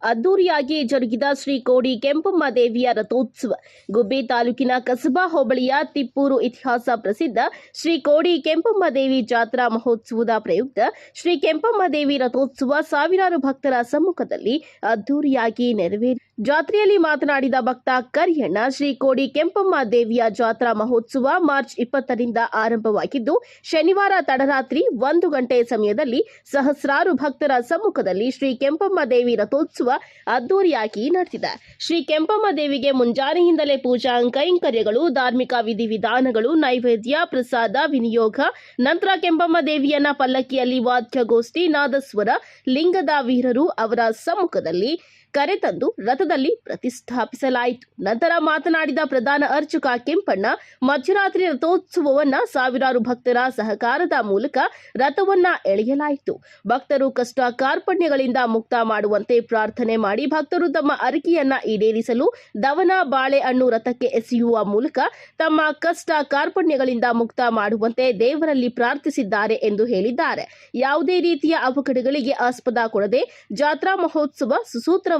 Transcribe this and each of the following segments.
ಅದ್ದೂರಿಯಾಗಿ ಜರುಗಿದ ಶ್ರೀ ಕೋಡಿ ಕೆಂಪಮ್ಮ ದೇವಿಯ ರಥೋತ್ಸವ. ಗುಬ್ಬಿ ತಾಲೂಕಿನ ಕಸಬಾ ಹೋಬಳಿಯ ತಿಪ್ಪೂರು ಇತಿಹಾಸ ಪ್ರಸಿದ್ಧ ಶ್ರೀ ಕೋಡಿ ಕೆಂಪಮ್ಮ ದೇವಿ ಜಾತ್ರಾ ಮಹೋತ್ಸವದ ಪ್ರಯುಕ್ತ ಶ್ರೀ ಕೆಂಪಮ್ಮ ದೇವಿ ರಥೋತ್ಸವ ಸಾವಿರಾರು ಭಕ್ತರ ಸಮ್ಮುಖದಲ್ಲಿ ಅದ್ದೂರಿಯಾಗಿ ನೆರವೇರಿತು. ಜಾತ್ರೆಯಲ್ಲಿ ಮಾತನಾಡಿದ ಭಕ್ತ ಕರಿಯಣ್ಣ, ಶ್ರೀ ಕೋಡಿ ಕೆಂಪಮ್ಮ ದೇವಿಯ ಜಾತ್ರಾ ಮಹೋತ್ಸವ ಮಾರ್ಚ್ 20ರಿಂದ ಆರಂಭವಾಗಿದ್ದು, ಶನಿವಾರ ತಡರಾತ್ರಿ 1 ಗಂಟೆ ಸಮಯದಲ್ಲಿ ಸಹಸ್ರಾರು ಭಕ್ತರ ಸಮ್ಮುಖದಲ್ಲಿ ಶ್ರೀ ಕೆಂಪಮ್ಮ ದೇವಿ ರಥೋತ್ಸವ ಅದ್ದೂರಿಯಾಗಿ ನಡೆದಿದೆ. ಶ್ರೀ ಕೆಂಪಮ್ಮ ದೇವಿಗೆ ಮುಂಜಾನೆಯಿಂದಲೇ ಪೂಜಾ ಕೈಂಕರ್ಯಗಳು, ಧಾರ್ಮಿಕ ವಿಧಿವಿಧಾನಗಳು, ನೈವೇದ್ಯ, ಪ್ರಸಾದ ವಿನಿಯೋಗ, ನಂತರ ಕೆಂಪಮ್ಮ ದೇವಿಯನ್ನ ಪಲ್ಲಕ್ಕಿಯಲ್ಲಿ ವಾದ್ಯಗೋಷ್ಠಿ, ನಾದಸ್ವರ, ಲಿಂಗದ ವೀರರು ಅವರ ಸಮ್ಮುಖದಲ್ಲಿ ಕರೆತಂದು ರಥದಲ್ಲಿ ಪ್ರತಿಷ್ಠಾಪಿಸಲಾಯಿತು. ನಂತರ ಮಾತನಾಡಿದ ಪ್ರಧಾನ ಅರ್ಚಕ ಕೆಂಪಣ್ಣ, ಮಧ್ಯರಾತ್ರಿ ರಥೋತ್ಸವವನ್ನ ಸಾವಿರಾರು ಭಕ್ತರ ಸಹಕಾರದ ಮೂಲಕ ರಥವನ್ನ ಎಳೆಯಲಾಯಿತು. ಭಕ್ತರು ಕಷ್ಟ ಕಾರ್ಪಣ್ಯಗಳಿಂದ ಮುಕ್ತ ಮಾಡುವಂತೆ ಪ್ರಾರ್ಥನೆ ಮಾಡಿ ಭಕ್ತರು ತಮ್ಮ ಅರಿಕೆಯನ್ನ ಈಡೇರಿಸಲು ದವನ ಬಾಳೆಹಣ್ಣು ರಥಕ್ಕೆ ಎಸೆಯುವ ಮೂಲಕ ತಮ್ಮ ಕಷ್ಟ ಕಾರ್ಪಣ್ಯಗಳಿಂದ ಮುಕ್ತ ಮಾಡುವಂತೆ ದೇವರಲ್ಲಿ ಪ್ರಾರ್ಥಿಸಿದ್ದಾರೆ ಎಂದು ಹೇಳಿದ್ದಾರೆ. ಯಾವುದೇ ರೀತಿಯ ಅವಘಡಗಳಿಗೆ ಆಸ್ಪದ ಕೊಡದೆ ಜಾತ್ರಾ ಮಹೋತ್ಸವ ಸುಸೂತ್ರ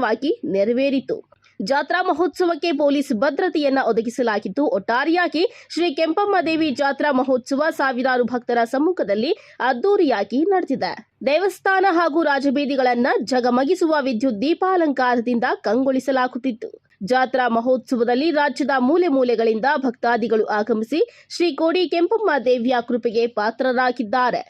ನೆರವೇರಿತು. ಜಾತ್ರಾ ಮಹೋತ್ಸವಕ್ಕೆ ಪೊಲೀಸ್ ಭದ್ರತೆಯನ್ನ ಒದಗಿಸಲಾಗಿದ್ದು, ಒಟ್ಟಾರೆಯಾಗಿ ಶ್ರೀ ಕೆಂಪಮ್ಮ ದೇವಿ ಜಾತ್ರಾ ಮಹೋತ್ಸವ ಸಾವಿರಾರು ಭಕ್ತರ ಸಮ್ಮುಖದಲ್ಲಿ ಅದ್ದೂರಿಯಾಗಿ ನಡೆದಿದೆ. ದೇವಸ್ಥಾನ ಹಾಗೂ ರಾಜಬೀದಿಗಳನ್ನ ಜಗಮಗಿಸುವ ವಿದ್ಯುತ್ ದೀಪಾಲಂಕಾರದಿಂದ ಕಂಗೊಳಿಸಲಾಗುತ್ತಿತ್ತು. ಜಾತ್ರಾ ಮಹೋತ್ಸವದಲ್ಲಿ ರಾಜ್ಯದ ಮೂಲೆ ಮೂಲೆಗಳಿಂದ ಭಕ್ತಾದಿಗಳು ಆಗಮಿಸಿ ಶ್ರೀ ಕೋಡಿ ಕೆಂಪಮ್ಮ ದೇವಿಯ ಕೃಪೆಗೆ ಪಾತ್ರರಾಗಿದ್ದಾರೆ.